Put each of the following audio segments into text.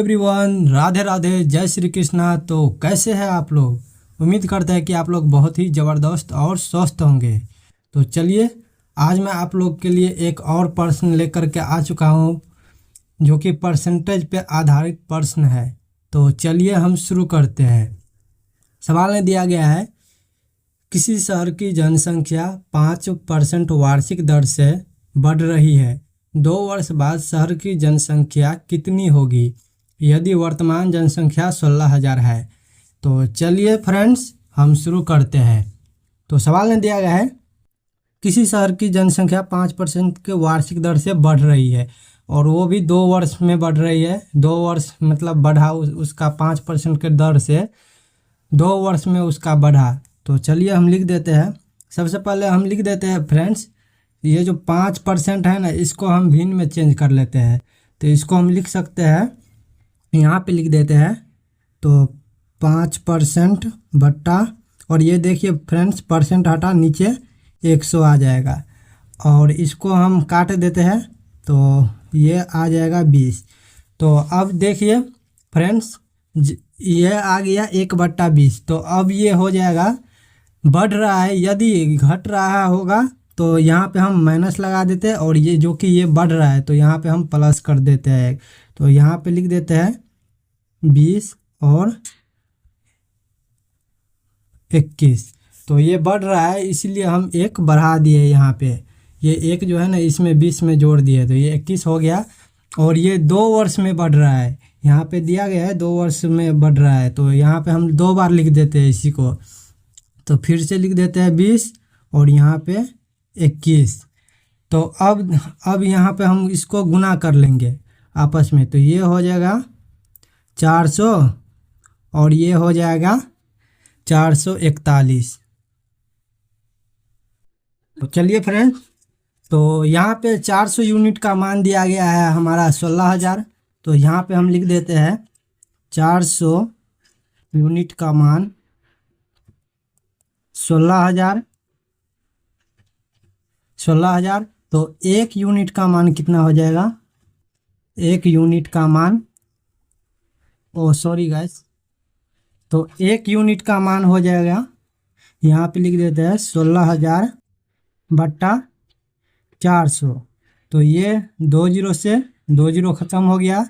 Everyone, Radhe Radhe, जय श्री कृष्णा। तो कैसे हैं आप लोग? उम्मीद करते हैं कि आप लोग बहुत ही ज़बरदस्त और स्वस्थ होंगे। तो चलिए, आज मैं आप लोग के लिए एक और प्रश्न लेकर के आ चुका हूँ जो कि परसेंटेज पे आधारित प्रश्न है। तो चलिए हम शुरू करते हैं। सवाल में दिया गया है, किसी शहर की जनसंख्या 5% वार्षिक दर से बढ़ रही है। 2 वर्ष बाद शहर की जनसंख्या कितनी होगी यदि वर्तमान जनसंख्या 16,000 है। तो चलिए फ्रेंड्स, हम शुरू करते हैं। तो सवाल में दिया गया है, किसी शहर की जनसंख्या 5% के वार्षिक दर से बढ़ रही है और वो भी 2 वर्ष में बढ़ रही है। 2 वर्ष मतलब बढ़ा उसका 5% के दर से 2 वर्ष में उसका बढ़ा। तो चलिए हम लिख देते हैं। सबसे पहले हम लिख देते हैं फ्रेंड्स, ये जो 5% है ना, इसको हम भिन्न में चेंज कर लेते हैं। तो इसको हम लिख सकते हैं, यहाँ पे लिख देते हैं। तो 5% बट्टा, और ये देखिए फ्रेंड्स, परसेंट हटा नीचे 100 आ जाएगा, और इसको हम काट देते हैं तो ये आ जाएगा 20। तो अब देखिए फ्रेंड्स, ये आ गया 1/20। तो अब ये हो जाएगा, बढ़ रहा है। यदि घट रहा होगा तो यहाँ पे हम माइनस लगा देते हैं, और ये जो कि ये बढ़ रहा है तो यहाँ पे हम प्लस कर देते हैं। तो यहाँ पे लिख देते हैं 20 और 21। तो ये बढ़ रहा है, इसलिए हम 1 बढ़ा दिए यहाँ पे। ये 1 जो है ना, इसमें 20 में जोड़ दिए तो ये 21 हो गया। और ये 2 वर्ष में बढ़ रहा है, यहाँ पे दिया गया है 2 वर्ष में बढ़ रहा है। तो यहाँ पे हम 2 बार लिख देते हैं इसी को। तो फिर से लिख देते हैं 20 और यहाँ पे 21। तो अब यहाँ पे हम इसको गुना कर लेंगे आपस में। तो ये हो जाएगा 400 और ये हो जाएगा 441। तो चलिए फ्रेंड्स, तो यहाँ पे 400 यूनिट का मान दिया गया है हमारा 16,000। तो यहाँ पे हम लिख देते हैं 400 यूनिट का मान 16,000। तो 1 यूनिट का मान कितना हो जाएगा? 1 यूनिट का मान, सॉरी गाइस, तो 1 यूनिट का मान हो जाएगा, यहाँ पे लिख देते हैं 16,000 बट्टा 400। तो ये 2 जीरो से 2 जीरो ख़त्म हो गया,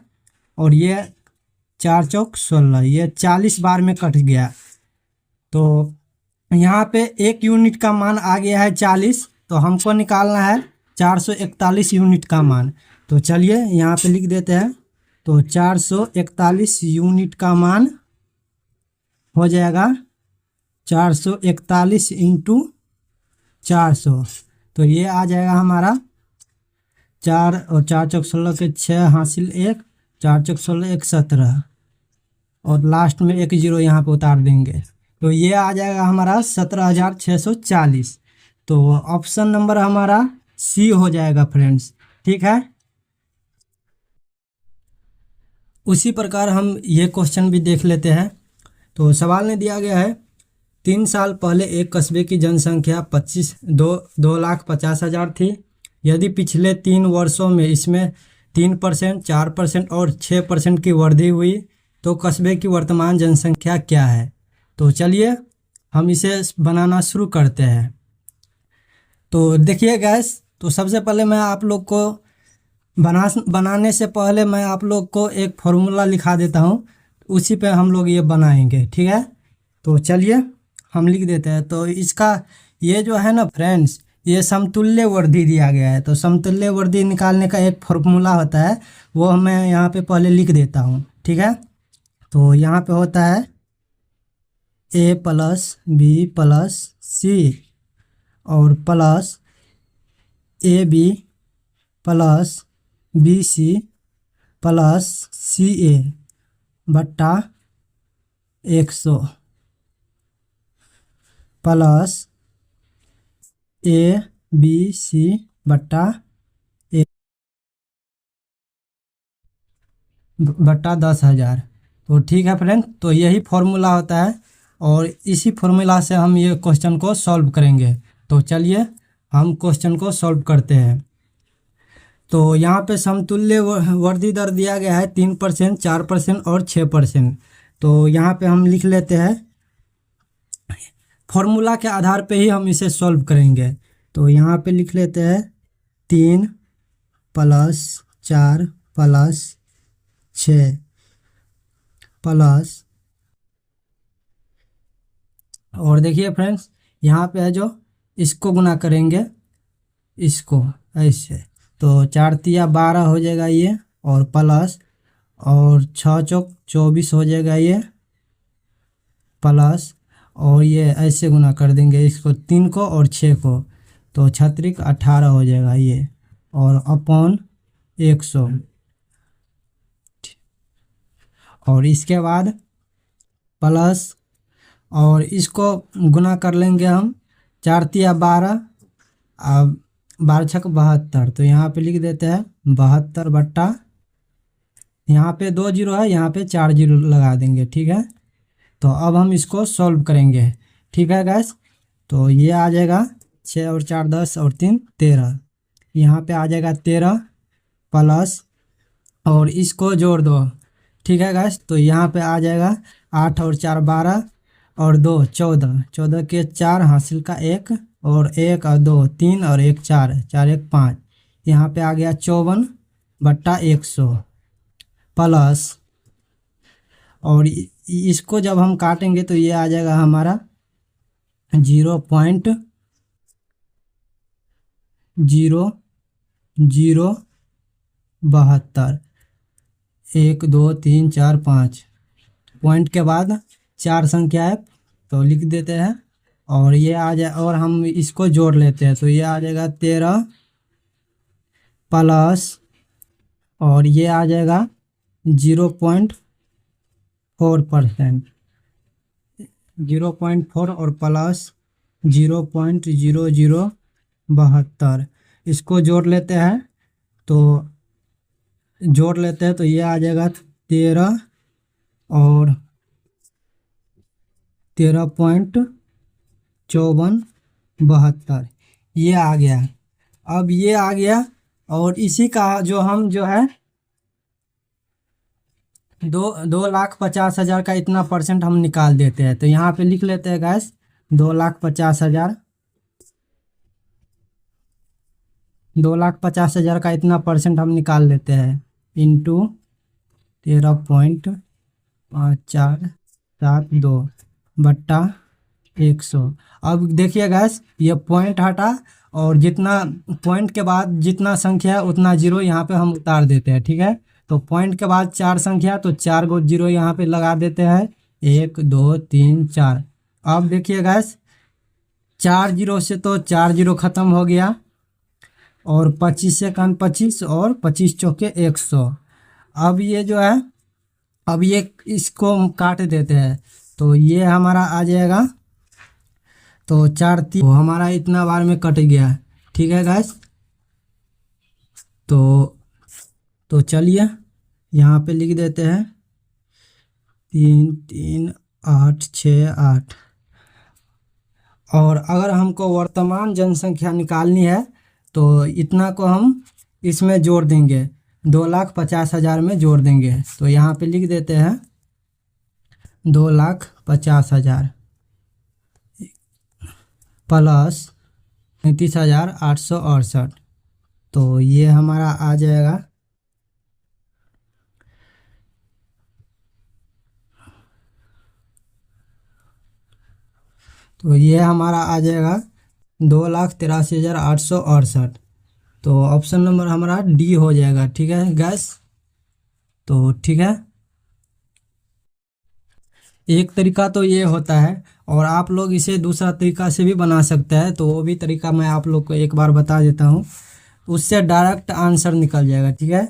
और ये 4 चौक 16, ये 40 बार में कट गया। तो यहाँ पे 1 यूनिट का मान आ गया है 40। तो हमको निकालना है 441 यूनिट का मान। तो चलिए यहाँ पे लिख देते हैं। तो 441 यूनिट का मान हो जाएगा 441 इंटू 400। तो ये आ जाएगा हमारा 4 और 4 चौक 16 के 6 हासिल 1, 4 चौक 16 1 17, और लास्ट में 1 जीरो यहाँ पे उतार देंगे। तो ये आ जाएगा हमारा 17,640। तो ऑप्शन नंबर हमारा सी हो जाएगा फ्रेंड्स, ठीक है। उसी प्रकार हम ये क्वेश्चन भी देख लेते हैं। तो सवाल में दिया गया है, 3 साल पहले एक कस्बे की जनसंख्या 2,50,000 थी। यदि पिछले 3 वर्षों में इसमें 3%, 4% और 6% की वृद्धि हुई तो कस्बे की वर्तमान जनसंख्या क्या है? तो चलिए हम इसे बनाना शुरू करते हैं। तो देखिए गैस, तो सबसे पहले मैं आप लोग को बनाने से पहले मैं आप लोग को एक फॉर्मूला लिखा देता हूँ, उसी पे हम लोग ये बनाएंगे, ठीक है। तो चलिए हम लिख देते हैं। तो इसका ये जो है ना फ्रेंड्स, ये समतुल्य वृद्धि दिया गया है। तो समतुल्य वृद्धि निकालने का एक फॉर्मूला होता है, वो मैं यहाँ पे पहले लिख देता हूँ, ठीक है। तो यहाँ पे होता है a plus B plus C और plus A B plus B C plus C A बट्टा 100 प्लस ए बी सी बट्टा 10,000। तो ठीक है फ्रेंड, तो यही फॉर्मूला होता है, और इसी फॉर्मूला से हम ये क्वेश्चन को सॉल्व करेंगे। तो चलिए हम क्वेश्चन को सॉल्व करते हैं। तो यहाँ पे समतुल्य वृद्धि दर दिया गया है 3%, 4% और 6%। तो यहाँ पे हम लिख लेते हैं, फॉर्मूला के आधार पे ही हम इसे सॉल्व करेंगे। तो यहाँ पे लिख लेते हैं 3 + 4 + 6 प्लस, और देखिए फ्रेंड्स यहाँ पे है जो इसको गुना करेंगे इसको ऐसे, तो 4 तिया 12 हो जाएगा ये, और प्लस, और 6 चौक 24 हो जाएगा ये, प्लस, और ये ऐसे गुना कर देंगे इसको 3 को और 6 को, तो 36 18 हो जाएगा ये, और अपॉन 100। और इसके बाद प्लस, और इसको गुना कर लेंगे हम 4 तिया 12, अब 12 छक 72, तो यहाँ पे लिख देते हैं 72 बट्टा, यहाँ पे 2 जीरो है, यहाँ पे 4 जीरो लगा देंगे, ठीक है। तो अब हम इसको सॉल्व करेंगे, ठीक है गैस। तो ये आ जाएगा 6 और 4 10 और 3 13, यहाँ पे आ जाएगा 13 प्लस, और इसको जोड़ दो, ठीक है गैस। तो यहाँ पे आ जाएगा 8 और 4 12 और 2 14, 14 के 4 हासिल का 1, और 1 और 2 3 और 1 4, 4 1 5, यहाँ पे आ गया 54 बट्टा 100 प्लस, और इसको जब हम काटेंगे तो ये आ जाएगा हमारा 0.0072, 1 2 3 4 5 पॉइंट के बाद 4 संख्या है तो लिख देते हैं, और ये आ जाए, और हम इसको जोड़ लेते हैं, तो ये आ जाएगा 13 प्लस, और ये आ जाएगा 0.4%, 0.4 और प्लस 0.0072, इसको जोड़ लेते हैं, तो ये आ जाएगा 13 और 13.5472, ये आ गया। अब ये आ गया, और इसी का जो हम जो है 2,50,000 का इतना परसेंट हम निकाल देते हैं। तो यहाँ पे लिख लेते हैं गैस 2,50,000, 2,50,000 का इतना परसेंट हम निकाल लेते हैं, इंटू 13.5472 बट्टा 100। अब देखिए गैस ये पॉइंट हटा, और जितना पॉइंट के बाद जितना संख्या है उतना जीरो यहाँ पे हम उतार देते हैं, ठीक है। तो पॉइंट के बाद 4 संख्या, तो 4 गो जीरो यहाँ पे लगा देते हैं, 1 2 3 4। अब देखिए गैस 4 जीरो से तो 4 जीरो ख़त्म हो गया, और 25 से 25, और 25 चौके 100। अब ये जो है, अब ये इसको काट देते हैं, तो ये हमारा आ जाएगा, तो 4 3 हमारा इतना बार में कट गया, ठीक है गैस। तो चलिए यहाँ पे लिख देते हैं 3 3 8 6 8, और अगर हमको वर्तमान जनसंख्या निकालनी है तो इतना को हम इसमें जोड़ देंगे, 2,50,000 में जोड़ देंगे। तो यहाँ पे लिख देते हैं 2,50,000 प्लस 33,868, तो ये हमारा आ जाएगा, तो ये हमारा आ जाएगा 2,83,868। तो ऑप्शन नंबर हमारा डी हो जाएगा, ठीक है गैस। तो ठीक है, एक तरीका तो ये होता है, और आप लोग इसे दूसरा तरीका से भी बना सकते हैं, तो वो भी तरीका मैं आप लोग को एक बार बता देता हूँ, उससे डायरेक्ट आंसर निकल जाएगा, ठीक है।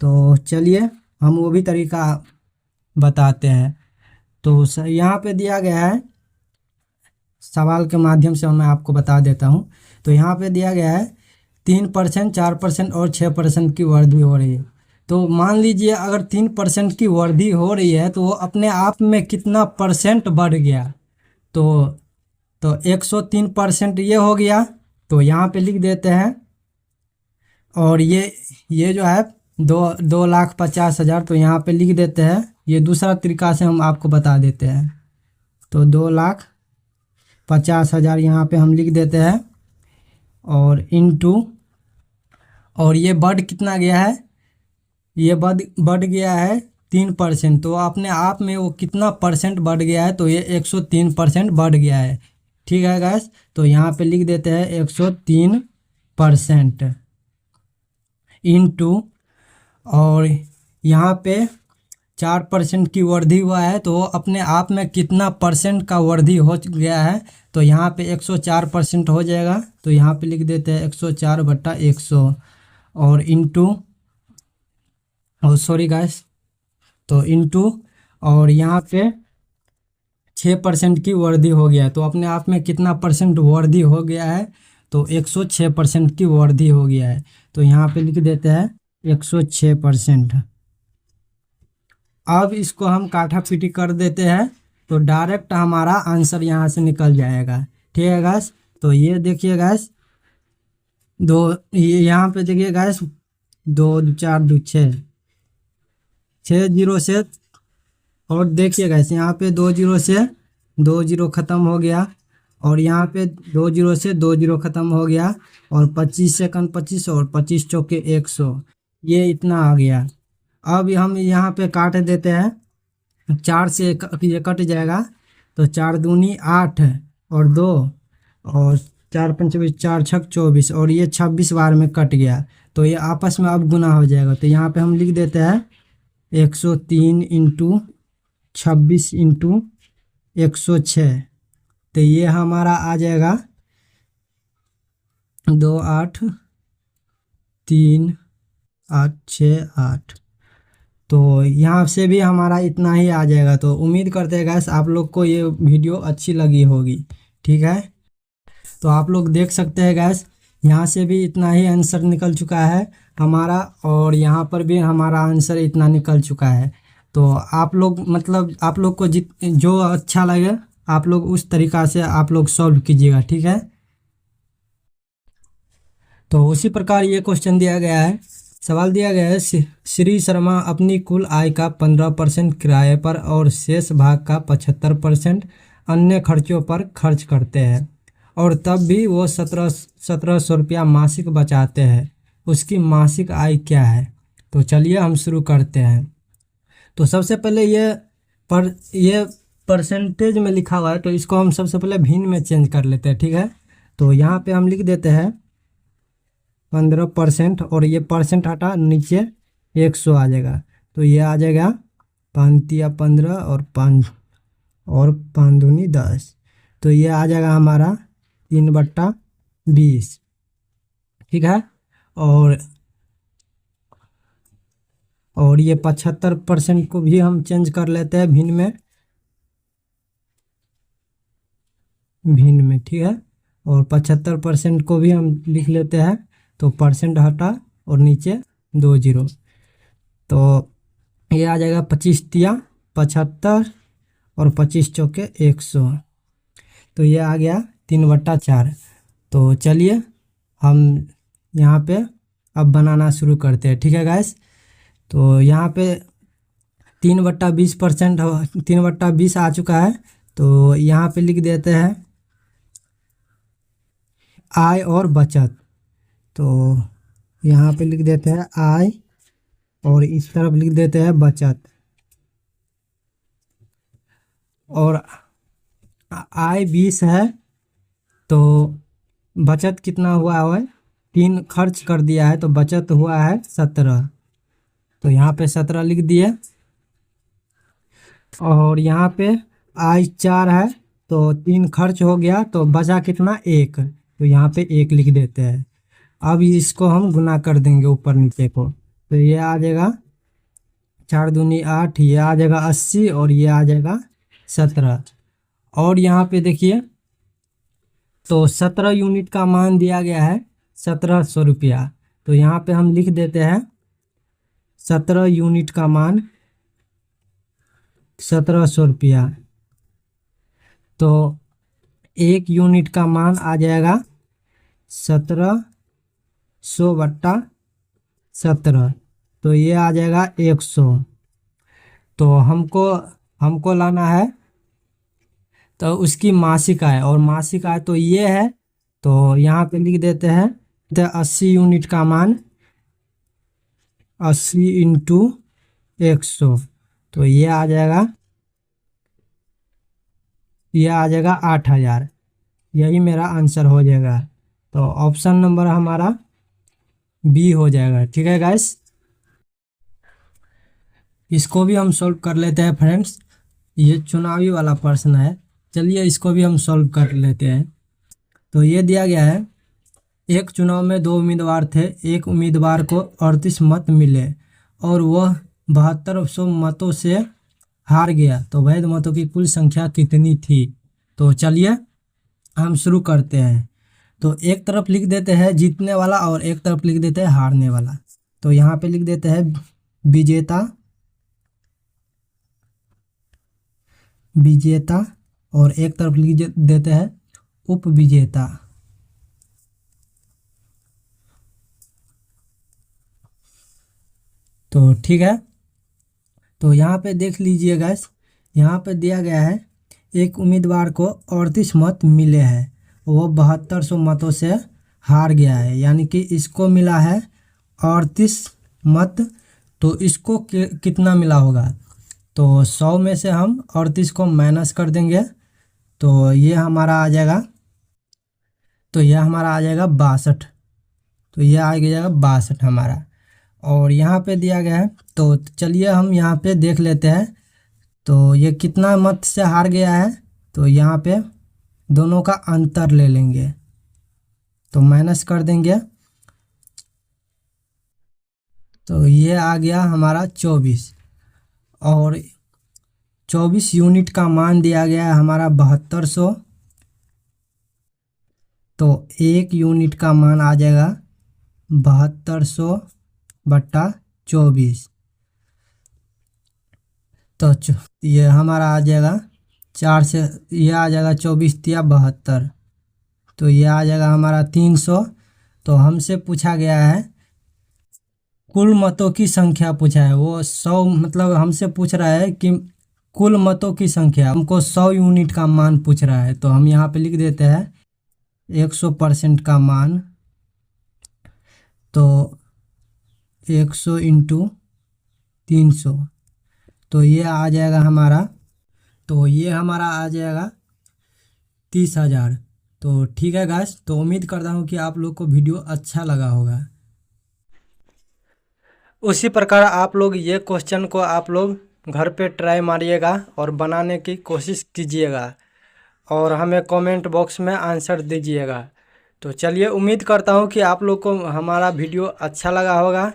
तो चलिए हम वो भी तरीका बताते हैं। तो यहाँ पे दिया गया है, सवाल के माध्यम से मैं आपको बता देता हूँ। तो यहाँ पे दिया गया है 3%, 4% और 6% की वृद्धि हो रही है। तो मान लीजिए अगर 3% की वृद्धि हो रही है तो वो अपने आप में कितना परसेंट बढ़ गया, तो 103% ये हो गया। तो यहाँ पे लिख देते हैं और ये जो है 2,50,000, तो यहाँ पे लिख देते हैं। ये दूसरा तरीका से हम आपको बता देते हैं। तो 2,50,000 यहाँ पे हम लिख देते हैं, और इनटू, और ये बढ़ कितना गया है, ये बढ़ गया है 3%। तो अपने आप में वो कितना परसेंट बढ़ गया है, तो ये 103% बढ़ गया है। ठीक है गैस, तो यहाँ पे लिख देते हैं 103% इनटू, और यहाँ पे 4% की वृद्धि हुआ है, तो अपने आप में कितना परसेंट का वृद्धि हो गया है, तो यहाँ पे 104% हो जाएगा। तो यहाँ पे लिख देते हैं 104/100, और इनटू, और सॉरी गाइस, तो इनटू, और यहाँ पे 6% की वृद्धि हो गया है। तो अपने आप में कितना परसेंट वृद्धि हो गया है, तो 106% की वृद्धि हो गया है। तो यहाँ पे लिख देते हैं 106%। अब इसको हम काटा पीटी कर देते हैं, तो डायरेक्ट हमारा आंसर यहाँ से निकल जाएगा। ठीक है गैस, तो ये देखिए गैस, यहाँ पे देखिए गैस, 2 4 2 6 जीरो से, और देखिए गैस यहाँ पे 2 जीरो से 2 जीरो ख़त्म हो गया, और यहाँ पे 2 जीरो से 2 जीरो ख़त्म हो गया, और 25 सेकंड 25, और 25 चौके 100, ये इतना आ गया। अब हम यहाँ पे काट देते हैं, 4 से ये कट जाएगा, तो 4 दूनी 8, और 2, और 4 पंच 4 छक 24, और ये 26 बार में कट गया। तो ये आपस में अब गुना हो जाएगा। तो यहाँ पे हम लिख देते हैं 103 इंटू 26 इंटू 106, तो ये हमारा आ जाएगा 2,8,3,8,6,8। तो यहाँ से भी हमारा इतना ही आ जाएगा। तो उम्मीद करते हैं गैस आप लोग को ये वीडियो अच्छी लगी होगी। ठीक है, तो आप लोग देख सकते हैं गैस, यहाँ से भी इतना ही आंसर निकल चुका है हमारा, और यहाँ पर भी हमारा आंसर इतना निकल चुका है। तो आप लोग मतलब आप लोग को जो अच्छा लगे आप लोग उस तरीक़ा से आप लोग सॉल्व कीजिएगा। ठीक है, तो उसी प्रकार ये क्वेश्चन दिया गया है। सवाल दिया गया है, श्री शर्मा अपनी कुल आय का 15% किराए पर और शेष भाग का 75% अन्य खर्चों पर खर्च करते हैं, और तब भी वो 1700 रुपया मासिक बचाते हैं। उसकी मासिक आय क्या है? तो चलिए हम शुरू करते हैं। तो सबसे पहले ये परसेंटेज में लिखा हुआ है, तो इसको हम सबसे पहले भिन्न में चेंज कर लेते हैं। ठीक है, तो यहाँ पे हम लिख देते हैं 15%, और ये परसेंट हटा नीचे 100 आ जाएगा। तो ये आ जाएगा 5×15 और 5 दूनी 10, तो ये आ जाएगा हमारा 3/20। ठीक है, और ये 75% को भी हम चेंज कर लेते हैं भिन्न में। ठीक है, और 75% को भी हम लिख लेते हैं, तो परसेंट हटा और नीचे 2 जीरो, तो ये आ जाएगा 25×75 और 25 चौके 100, तो ये आ गया 3/4। तो चलिए हम यहाँ पे अब बनाना शुरू करते हैं। ठीक है गाइस, तो यहाँ पे 3/20% 3/20 आ चुका है। तो यहाँ पे लिख देते हैं आय और बचत। तो यहाँ पे लिख देते हैं आय, और इस तरफ लिख देते हैं बचत। और आय 20 है, तो बचत कितना हुआ है? 3 खर्च कर दिया है, तो बचत हुआ है 17। तो यहाँ पे 17 लिख दिए, और यहाँ पे आय 4 है, तो 3 खर्च हो गया, तो बचा कितना? 1, तो यहाँ पे 1 लिख देते हैं। अब इसको हम गुना कर देंगे ऊपर नीचे को, तो ये आ जाएगा 4 दूनी 8, ये आ जाएगा 80, और ये आ जाएगा 17। और यहाँ पे देखिए, तो 17 यूनिट का मान दिया गया है 1700 रुपया। तो यहाँ पे हम लिख देते हैं 17 यूनिट का मान 1700 रुपया। तो 1 यूनिट का मान आ जाएगा 1700/17। 17, तो ये आ जाएगा 100। तो हमको हमको लाना है तो उसकी मासिक आय, और मासिक आय तो ये है। तो यहाँ पे लिख देते हैं तो 80 यूनिट का मान 80 इंटू 100, तो ये आ जाएगा 8,000। यही मेरा आंसर हो जाएगा। तो ऑप्शन नंबर हमारा बी हो जाएगा। ठीक है गाइस, इसको भी हम सॉल्व कर लेते हैं फ्रेंड्स। ये चुनावी वाला प्रश्न है, चलिए इसको भी हम सॉल्व कर लेते हैं। तो ये दिया गया है, एक चुनाव में 2 उम्मीदवार थे। एक उम्मीदवार को 38 मत मिले और वह 7200 मतों से हार गया, तो वैध मतों की कुल संख्या कितनी थी? तो चलिए हम शुरू करते हैं। तो एक तरफ लिख देते हैं जीतने वाला और एक तरफ लिख देते हैं हारने वाला। तो यहाँ पे लिख देते हैं विजेता, विजेता, और एक तरफ लिख देते हैं उपविजेता। तो ठीक है, तो यहाँ पे देख लीजिए गैस, यहाँ पे दिया गया है एक उम्मीदवार को 38 मत मिले हैं, वो 7200 मतों से हार गया है, यानी कि इसको मिला है 38 मत। तो इसको कितना मिला होगा? तो 100 में से हम 38 को माइनस कर देंगे, तो ये हमारा आ जाएगा 62। तो ये आ जाएगा 62 हमारा। और यहाँ पे दिया गया है, तो चलिए हम यहाँ पे देख लेते हैं। तो ये कितना मत से हार गया है, तो यहाँ पे दोनों का अंतर ले लेंगे, तो माइनस कर देंगे, तो ये आ गया हमारा 24। और 24 यूनिट का मान दिया गया है हमारा 7200, तो 1 यूनिट का मान आ जाएगा 7200 बट्टा 24। तो ये हमारा आ जाएगा 4 से, ये आ जाएगा 24 तिया 72, तो ये आ जाएगा हमारा 300। तो हमसे पूछा गया है कुल मतों की संख्या पूछा है, वो 100 मतलब हमसे पूछ रहा है कि कुल मतों की संख्या, हमको 100 यूनिट का मान पूछ रहा है। तो हम यहाँ पे लिख देते हैं 100% का मान, तो 100 इंटू 300, तो ये आ जाएगा हमारा, तो ये हमारा आ जाएगा 30,000। तो ठीक है गाइस, तो उम्मीद करता हूँ कि आप लोग को वीडियो अच्छा लगा होगा। उसी प्रकार आप लोग ये क्वेश्चन को आप लोग घर पे ट्राई मारिएगा और बनाने की कोशिश कीजिएगा, और हमें कमेंट बॉक्स में आंसर दीजिएगा। तो चलिए, उम्मीद करता हूँ कि आप लोग को हमारा वीडियो अच्छा लगा होगा।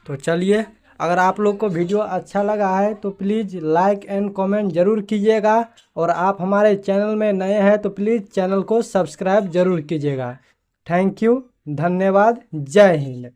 तो चलिए, अगर आप लोग को वीडियो अच्छा लगा है तो प्लीज़ लाइक एंड कमेंट ज़रूर कीजिएगा, और आप हमारे चैनल में नए हैं तो प्लीज़ चैनल को सब्सक्राइब ज़रूर कीजिएगा। थैंक यू, धन्यवाद, जय हिंद।